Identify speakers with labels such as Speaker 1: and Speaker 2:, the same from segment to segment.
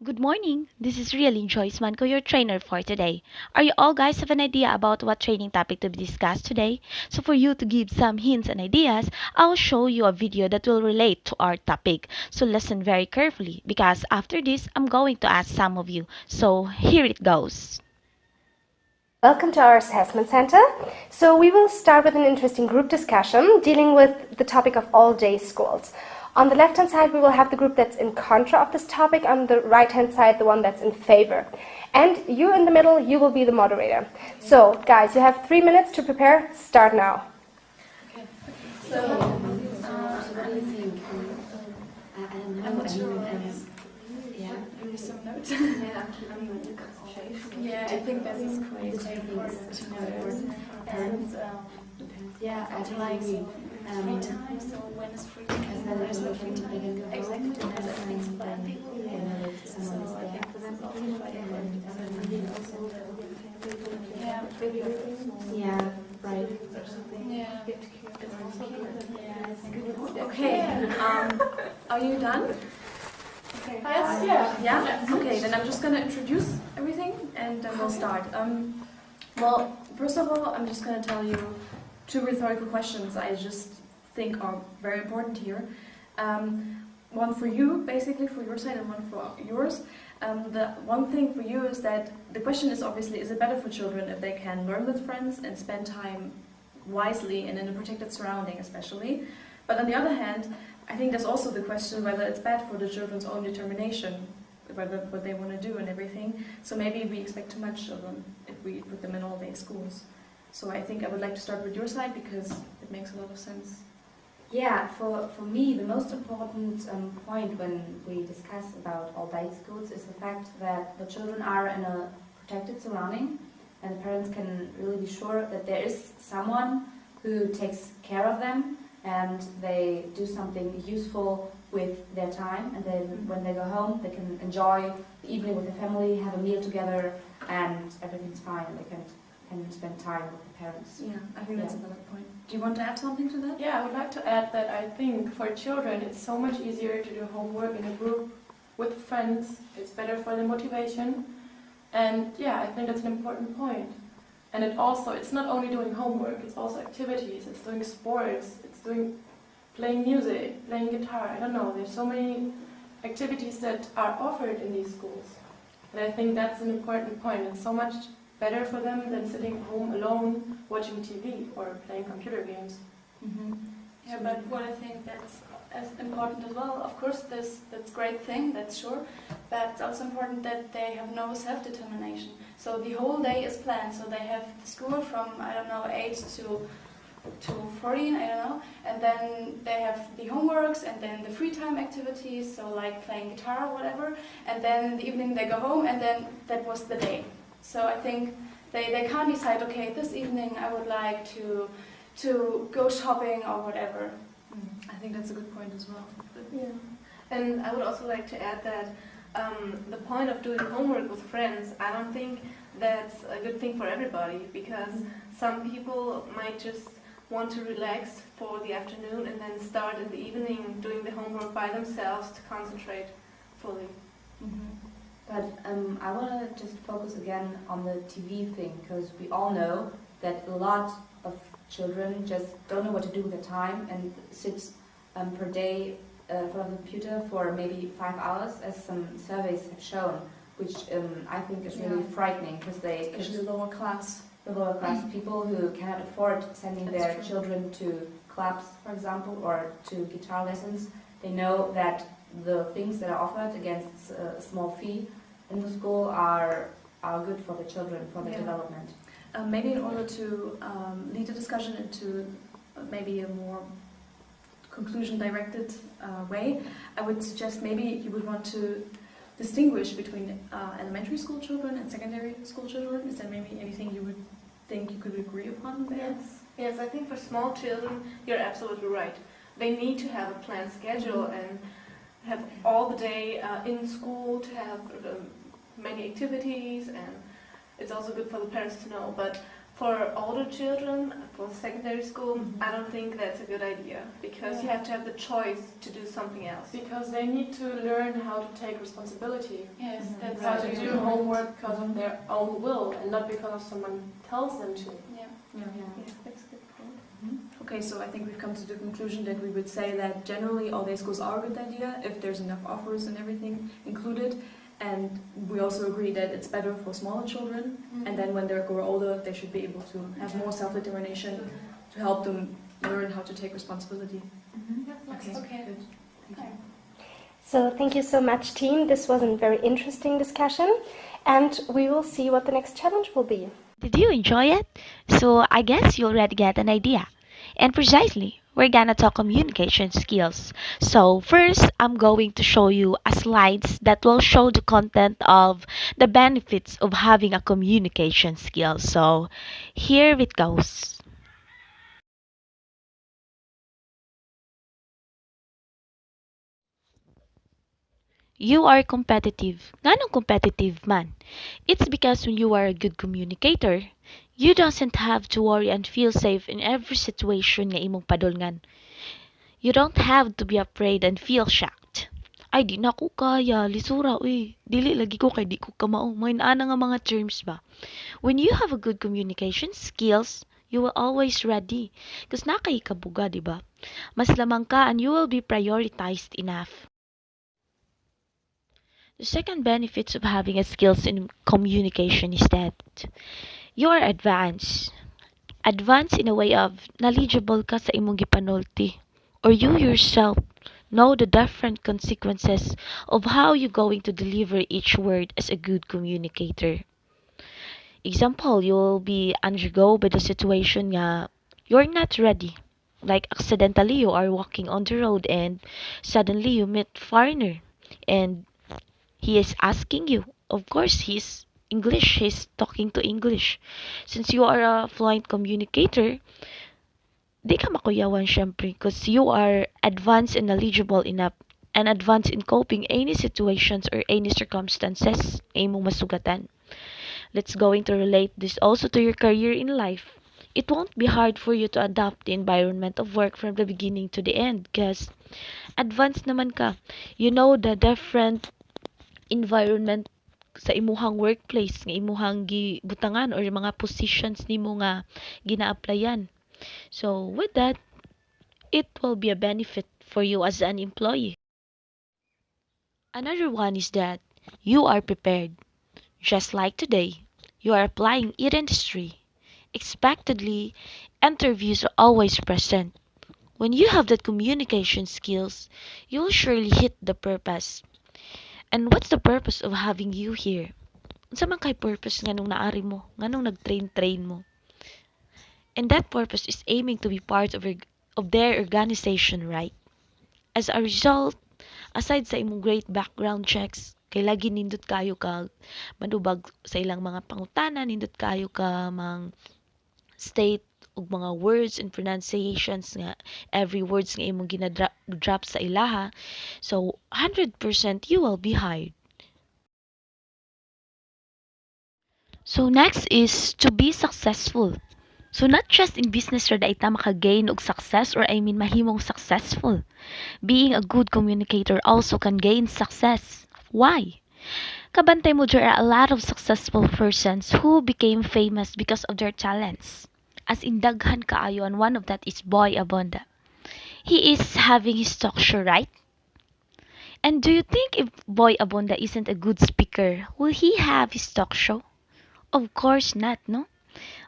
Speaker 1: Good morning. This is really Joyce Manco, your trainer for today. Are you all guys have an idea about what training topic to be discussed today? So for you to give some hints and ideas, I'll show you a video that will relate to our topic. So listen very carefully because after this, I'm going to ask some of you. So here it goes.
Speaker 2: Welcome to our assessment center. So we will start with an interesting group discussion dealing with the topic of all-day schools. On the left-hand side, we will have the group that's in contra of this topic. On the right-hand side, the one that's in favor. And you in the middle, you will be the moderator. So, guys, you have 3 minutes to prepare. Start now.
Speaker 3: Okay. So what do you think? I don't know. Yeah.
Speaker 4: Give me some notes.
Speaker 3: Yeah.
Speaker 4: Yeah, I think this is quite important to know. And yeah, I like free time. So when is free time?
Speaker 3: Because then
Speaker 4: There's no free time.
Speaker 3: they can go
Speaker 4: Exactly, because I think
Speaker 3: and
Speaker 4: blind people.
Speaker 3: they know that someone is
Speaker 4: So I
Speaker 3: there.
Speaker 4: think this is also quite important. Yeah.
Speaker 3: Yeah, right.
Speaker 4: Yeah. Okay. Are you done? Yes. Yeah. Okay. Then I'm just gonna introduce everything, and then we'll start. Well, first of all, I'm just gonna tell you two rhetorical questions I just think are very important here. One for you, basically for your side, and one for yours. The one thing for you is that the question is obviously, is it better for children if they can learn with friends and spend time wisely and in a protected surrounding, especially? But on the other hand, I think there's also the question whether it's bad for the children's own determination, whether what they want to do and everything. So maybe we expect too much of them if we put them in all-day schools. So I think I would like to start with your side because it makes a lot of sense.
Speaker 3: Yeah, for me, the most important point when we discuss about all-day schools is the fact that the children are in a protected surrounding and the parents can really be sure that there is someone who takes care of them and they do something useful with their time, and then when they go home they can enjoy the evening with the family, have a meal together, and everything's fine and they can spend time with the parents.
Speaker 4: Yeah, I think that's a valid point. Do you want to add something to that?
Speaker 5: Yeah, I would like to add that I think for children it's so much easier to do homework in a group with friends. It's better for the motivation. And yeah, I think that's an important point. And it's not only doing homework, it's also activities, it's doing sports, it's doing playing music, playing guitar, I don't know. There's so many activities that are offered in these schools. And I think that's an important point. It's so much better for them than sitting home alone watching TV or playing computer games.
Speaker 3: Mm-hmm.
Speaker 4: Yeah, but what I think that's as important as well, of course, that's a great thing, that's sure, but it's also important that they have no self-determination. So the whole day is planned, so they have the school from, 8 to 14, I don't know, and then they have the homeworks and then the free time activities, so like playing guitar or whatever, and then in the evening they go home and then that was the day. So I think they can't decide, okay, this evening I would like to go shopping or whatever. I think that's a good point as well.
Speaker 6: Yeah, and I would also like to add that the point of doing homework with friends, I don't think that's a good thing for everybody, because some people might just want to relax for the afternoon and then start in the evening doing the homework by themselves to concentrate fully.
Speaker 3: Mm-hmm. But I want to just focus again on the TV thing, because we all know that a lot of children just don't know what to do with their time and sit per day in front of the computer for maybe 5 hours, as some surveys have shown, which I think is really frightening, because
Speaker 4: Especially the lower class.
Speaker 3: the lower class people who cannot afford sending
Speaker 4: That's
Speaker 3: their
Speaker 4: true.
Speaker 3: children to clubs, for example, or to guitar lessons. They know that the things that are offered against a small fee in the school are good for the children, for their development.
Speaker 4: Maybe in order to lead the discussion into maybe a more conclusion-directed way, I would suggest maybe you would want to distinguish between elementary school children and secondary school children. Is there maybe anything you would think you could agree upon there?
Speaker 6: Yes, I think for small children, you're absolutely right. They need to have a planned schedule and have all the day in school, to have many activities, and it's also good for the parents to know. But for older children, for secondary school, I don't think that's a good idea because you have to have the choice to do something else.
Speaker 5: Because they need to learn how to take responsibility.
Speaker 4: Yes, that's
Speaker 5: How
Speaker 4: very
Speaker 5: to do
Speaker 4: important.
Speaker 5: homework because of their own will and not because someone tells them to.
Speaker 4: Yeah.
Speaker 6: Yes, that's a good point.
Speaker 7: Okay, so I think we've come to the conclusion that we would say that generally all-day schools are a good idea if there's enough offers and everything included. And we also agree that it's better for smaller children, and then when they grow older, they should be able to have more self-determination to help them learn how to take responsibility.
Speaker 4: Okay.
Speaker 7: Good. Thank you.
Speaker 2: So thank you so much, team. This was a very interesting discussion, and we will see what the next challenge will be.
Speaker 1: Did you enjoy it? So I guess you already get an idea. And precisely, we're gonna talk communication skills. So first, I'm going to show you a slides that will show the content of the benefits of having a communication skill. So here it goes. You are competitive. Nganong competitive man? It's because when you are a good communicator, you doesn't have to worry and feel safe in every situation nga imong padulngan. You don't have to be afraid and feel shocked. Ay, di na ko kaya. Lisura, uy. Dili lagi ko kay di ko kamao. May ana nga mga terms ba? When you have a good communication skills, you will always ready. Kasi nakay kabuga, di ba? Mas lamang ka and you will be prioritized enough. The second benefits of having a skills in communication is that you are advanced. Advanced in a way of knowledgeable ka sa imong gipanulti. Or you yourself know the different consequences of how you're going to deliver each word as a good communicator. Example, you will be undergo by the situation nga you're not ready. Like accidentally you are walking on the road and suddenly you meet foreigner and he is asking you. Of course, he's English. He's talking to English. Since you are a fluent communicator, di ka makuyawan syempre because you are advanced and knowledgeable enough and advanced in coping any situations or any circumstances na imong masugatan. Let's going to relate this also to your career in life. It won't be hard for you to adapt the environment of work from the beginning to the end because advanced naman ka. You know the different environment sa imuhang workplace nga imuhang gibutangan or mga positions nimo nga gina-applyan. So with that, it will be a benefit for you as an employee. Another one is that you are prepared. Just like today, you are applying in industry. Expectedly, interviews are always present. When you have that communication skills, you'll surely hit the purpose. And what's the purpose of having you here? Unsa man kay purpose nga nung naari mo, nga nung nag-train mo? And that purpose is aiming to be part of their organization, right? As a result, aside sa imong great background checks, kay lagi nindot kayo ka manubag sa ilang mga pangutana, nindot kayo ka mang state ug mga words and pronunciations nga every words nga imong ginadrop sa ilaha. So 100% you will be hired. So next is to be successful. So not just in business ra ita makagain og success or I mean mahimong successful. Being a good communicator also can gain success. Why? Kabantay mo there are a lot of successful persons who became famous because of their talents. As in daghan kaayo and one of that is Boy Abunda. He is having his talk show, right? And do you think if Boy Abunda isn't a good speaker, will he have his talk show? Of course not, no?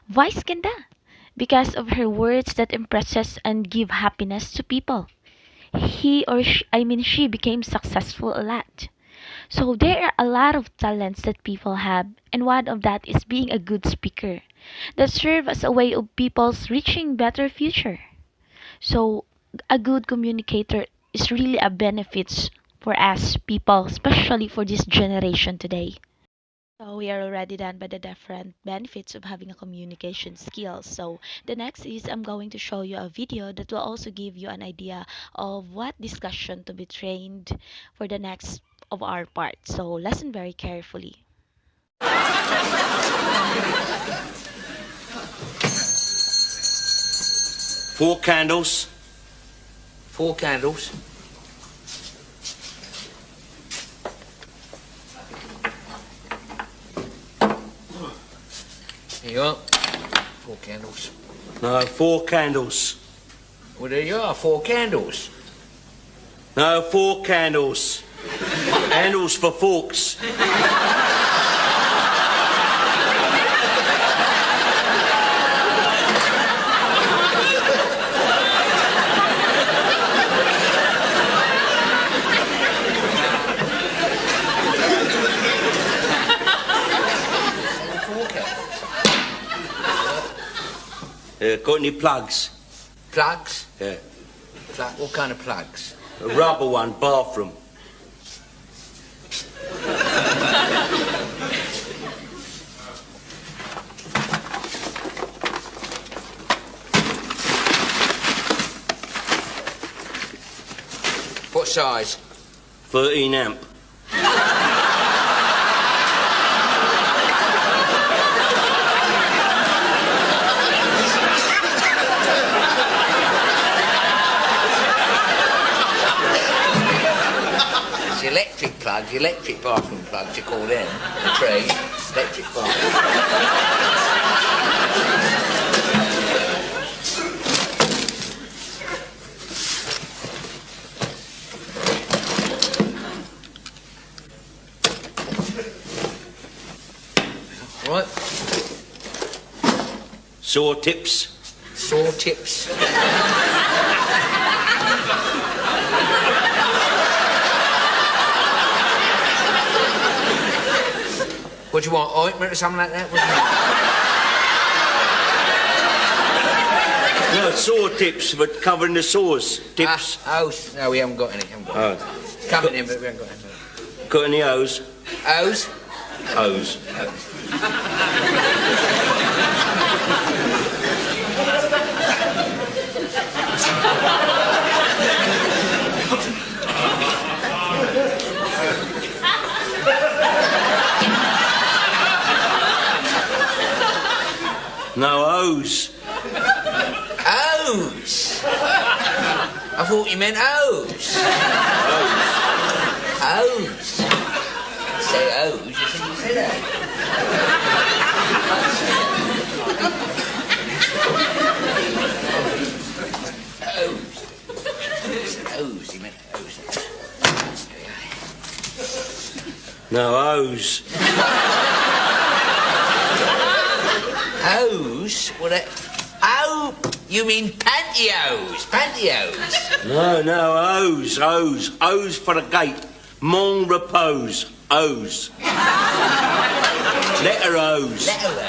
Speaker 1: Vice ganda. Because of her words that impresses and give happiness to people. She became successful a lot. So there are a lot of talents that people have, and one of that is being a good speaker that serve as a way of people's reaching better future. So a good communicator is really a benefit for us people, especially for this generation today. So we are already done by the different benefits of having a communication skill. So the next is I'm going to show you a video that will also give you an idea of what discussion to be trained for the next of our part. So listen very carefully.
Speaker 8: 4 candles.
Speaker 9: 4 candles. Here you are. 4 candles.
Speaker 8: No, 4 candles.
Speaker 9: Well, there you are, 4 candles.
Speaker 8: No, 4 candles. Handles for forks. Got any plugs?
Speaker 9: Plugs?
Speaker 8: Yeah.
Speaker 9: What kind of plugs?
Speaker 8: A rubber one, bathroom.
Speaker 9: What size?
Speaker 8: 13 amp.
Speaker 9: Electric plugs, electric bathroom plugs, you call them. Trade, electric bathroom. Right.
Speaker 8: Saw tips.
Speaker 9: Saw tips. What do you want, ointment or something like that?
Speaker 8: No, saw tips, but covering the saws. Tips.
Speaker 9: No, we haven't got any.
Speaker 8: Oh.
Speaker 9: Coming in, but we haven't got any.
Speaker 8: Got any O's?
Speaker 9: O's?
Speaker 8: O's. No O's.
Speaker 9: O's? I thought you meant O's. O's. Say O's, you think you say that. O's, he meant O's.
Speaker 8: No O's.
Speaker 9: O's? Well, oh, you mean pantyhose? Pantyhose?
Speaker 8: No, O's. O's for the gate. Mon repose. O's. Letter O's.
Speaker 9: Letter O's.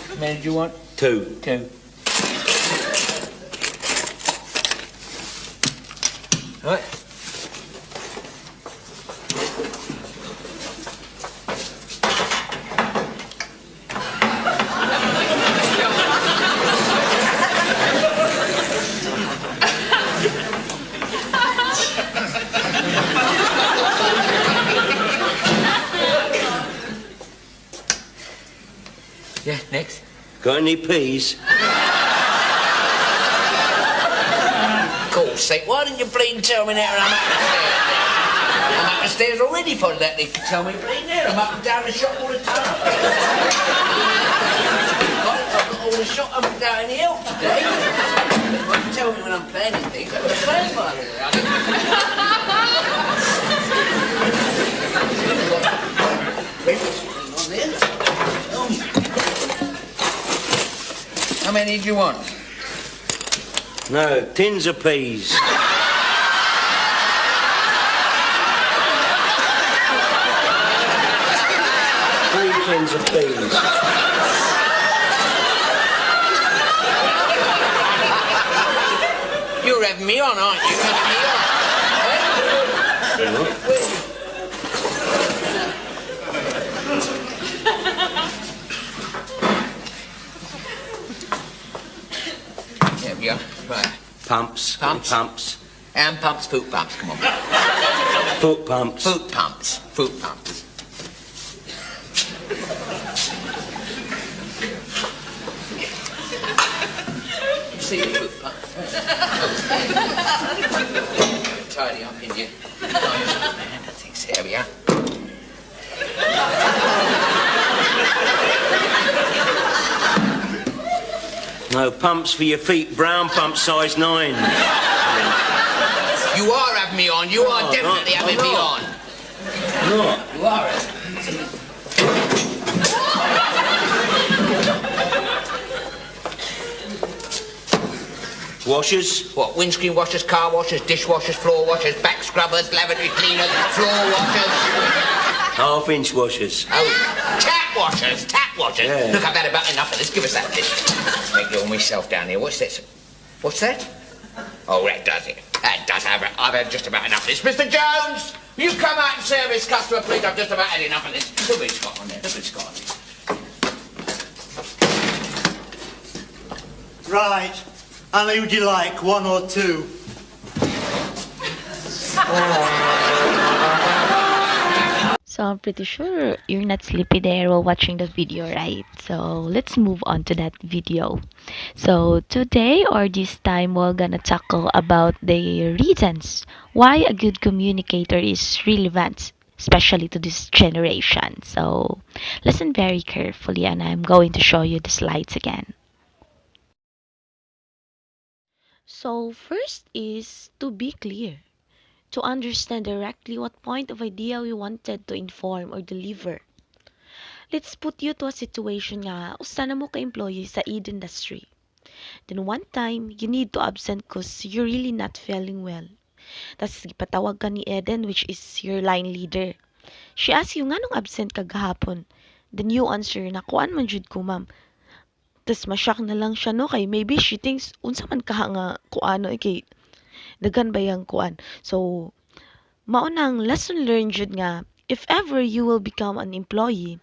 Speaker 9: How many do you want?
Speaker 8: 2.
Speaker 9: 2. Right. Yeah, next.
Speaker 8: Got any peas?
Speaker 9: Course sake, why didn't you bleeding tell me that I'm up the stairs? I'm up the stairs already for that. They could tell me bleeding there. I'm up and down the shop all the time. I've got all the shop up and down the hill today. You can tell me when I'm planning things. I'm playing by the How many do you want?
Speaker 8: No, tins of peas.
Speaker 1: 3
Speaker 8: tins of peas.
Speaker 9: You're having me on, aren't you? Having me on. There we go. Right.
Speaker 8: Pumps.
Speaker 9: Pumps.
Speaker 8: Pumps.
Speaker 9: Hand pumps, foot pumps. Come on.
Speaker 8: Foot pumps.
Speaker 9: Foot pumps. Foot pumps. See the foot pump. Tidy up in your man. I think so. There we are.
Speaker 8: No pumps for your feet. Brown pump, size 9.
Speaker 9: You are having me on. You are definitely having me on.
Speaker 8: Not.
Speaker 9: You are.
Speaker 8: Washers.
Speaker 9: What? Windscreen washers, car washers, dishwashers, floor washers, back scrubbers, lavatory cleaners, floor washers.
Speaker 8: Half-inch washers.
Speaker 9: Oh, tap washers, tap washers.
Speaker 8: Yeah.
Speaker 9: Look, I've had about enough of this. Give us that dish. Make it all myself down here. What's this? What's that? Oh, that does it. That does have it. I've had just about enough of this. Mr. Jones, will you come out and service customer, please? I've just about had enough of this. Look what it's got on there. Look what it's got on there.
Speaker 10: Right. How many would you like? 1 or 2?
Speaker 1: So I'm pretty sure you're not sleepy there while watching the video, right? So let's move on to that video. So today or this time we're gonna tackle about the reasons why a good communicator is relevant, especially to this generation. So listen very carefully and I'm going to show you the slides again. So first is to be clear, to understand directly what point of idea we wanted to inform or deliver. Let's put you to a situation nga, usa na mo ka-employee sa aid industry. Then one time, you need to absent cause you're really not feeling well. Tapos ipatawag ka ni Eden, which is your line leader. She asks you, nga nung absent ka gahapon? Then you answer na, kuan man jud ko ma'am. Tapos masyak na lang siya no, kay maybe she thinks, unsa man ka nga kuano, kay dagan ba yung kuan. So, maunang lesson learned jud nga, if ever you will become an employee,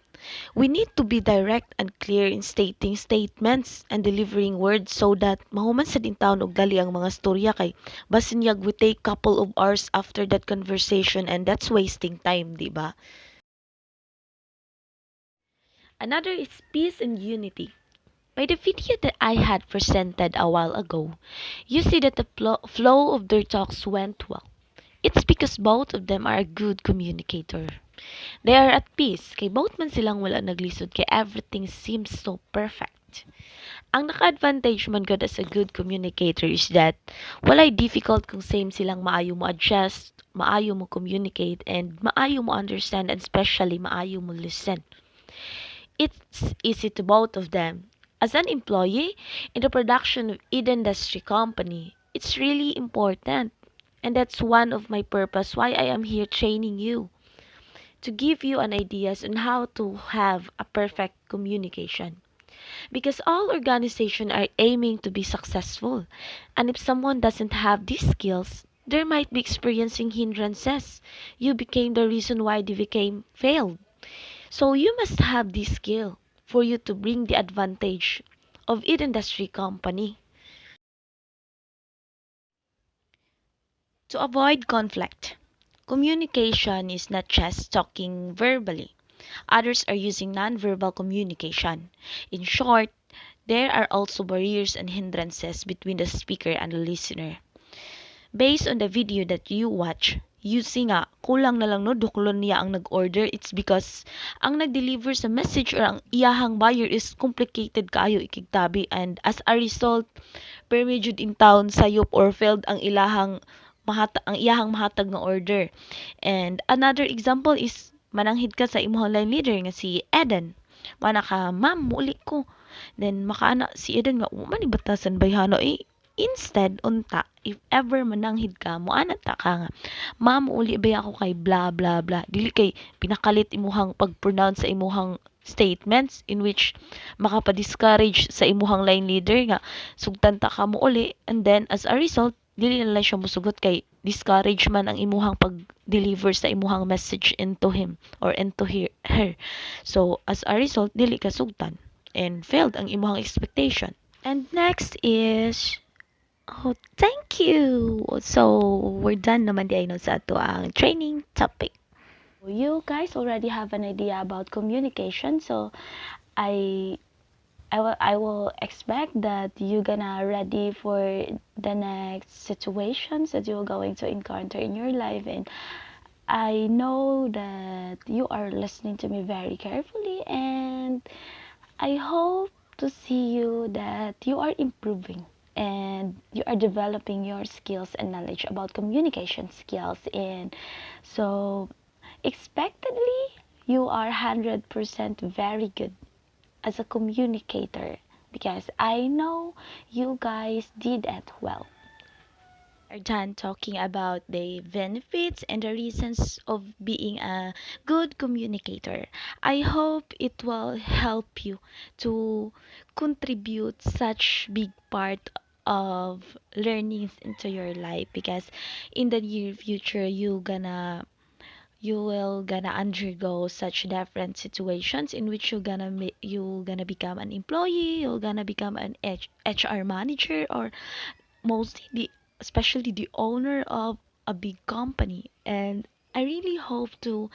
Speaker 1: we need to be direct and clear in stating statements and delivering words so that mahuman sa dintaon og dali ang mga storya kay basin yag we take couple of hours after that conversation and that's wasting time, di ba? Another is peace and unity. By the video that I had presented a while ago, you see that the flow of their talks went well. It's because both of them are a good communicator. They are at peace, kay both man silang wala naglisod kay everything seems so perfect. Ang naka-advantage man gud as a good communicator is that walay difficult kung same silang maayo mo adjust, maayo mo communicate, and maayo mo understand, and especially maayo mo listen. It's easy to both of them. As an employee in the production of aid industry company, it's really important. And that's one of my purpose why I am here training you. To give you an ideas on how to have a perfect communication. Because all organizations are aiming to be successful. And if someone doesn't have these skills, they might be experiencing hindrances. You became the reason why they became failed. So you must have this skill for you to bring the advantage of aid industry company. To avoid conflict, communication is not just talking verbally. Others are using non-verbal communication. In short, there are also barriers and hindrances between the speaker and the listener. Based on the video that you watch, you see nga, kulang na lang no, duklon niya ang nag-order. It's because ang nag-deliver sa message or ang iyahang buyer is complicated kaayo ikigtabi, and as a result, permejud in town sayop or failed ang iyahang mahatag nga order. And another example is mananghid ka sa imong line leader nga si Eden. Mana ka, ma'am, muli ko. Then makaana si Eden nga, manibatasan bayhano instead unta, if ever mananghid ka mo ana ta ka nga, ma'am, uli ba ako kay blah blah blah, dili kay pinakalit imuhang pag-pronounce sa imuhang statements in which makapa-discourage sa imuhang line leader nga sugtan ta ka mo uli, and then as a result dili na lang siya musugot kay discourage man ang imuhang pag-deliver sa imuhang message into him or into her. So as a result, dili ka sugtan and failed ang imuhang expectation. And next is thank you. So we're done naman di ay no sa ato ang training topic. You guys already have an idea about communication, so I will expect that you're gonna ready for the next situations that you're going to encounter in your life, and I know that you are listening to me very carefully, and I hope to see you that you are improving and you are developing your skills and knowledge about communication skills, and so expectedly you are 100% very good as a communicator, because I know you guys did it well. We're done talking about the benefits and the reasons of being a good communicator. I hope it will help you to contribute such big part of learnings into your life, because in the near future you will gonna undergo such different situations in which you gonna become an employee, you're gonna become an HR manager, or mostly especially the owner of a big company. And I really hope to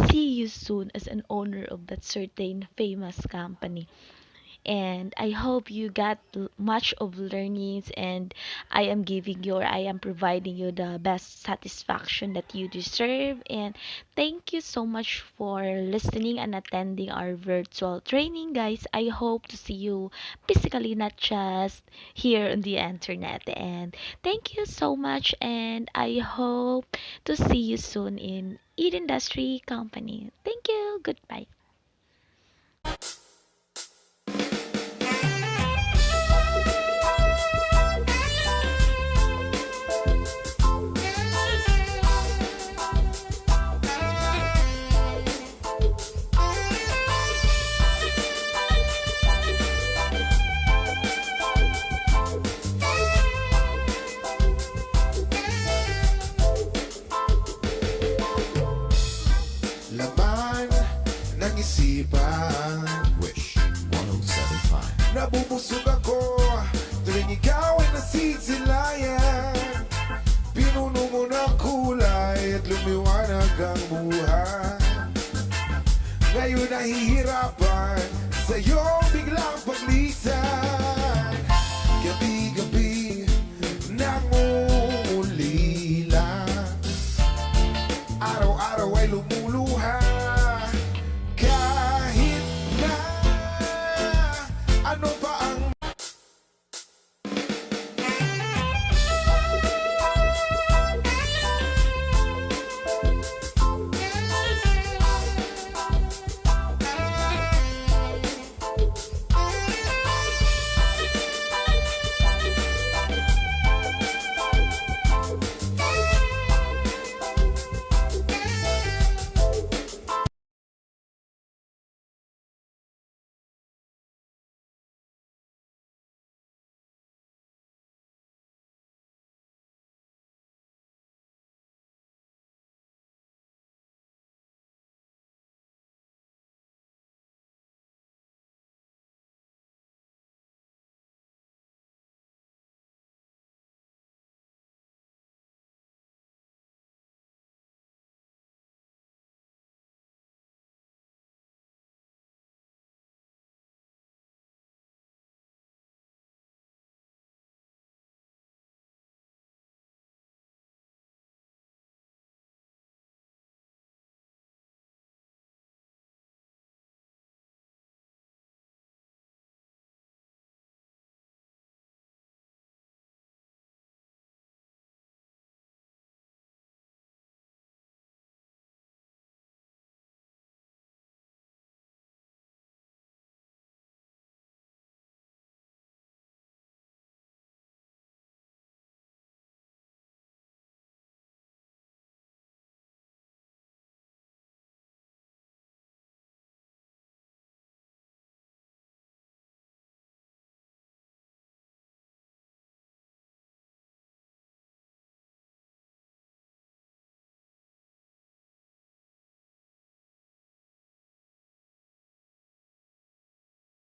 Speaker 1: see you soon as an owner of that certain famous company, and I hope you got much of learnings, and I am providing you the best satisfaction that you deserve. And thank you so much for listening and attending our virtual training, guys. I hope to see you physically, not just here on the internet. And thank you so much, and I hope to see you soon in Eat Industry Company. Thank you. Goodbye.
Speaker 11: Laman ng isipan. Wish 107.5. Nabubusog ako tuwing ikaw ay nasisilayan. Pinuno mo ng kulay at lumiwanag ang buhay. Ngayon nahihirapan sa iyong biglang paglisan. Gabi-gabi nang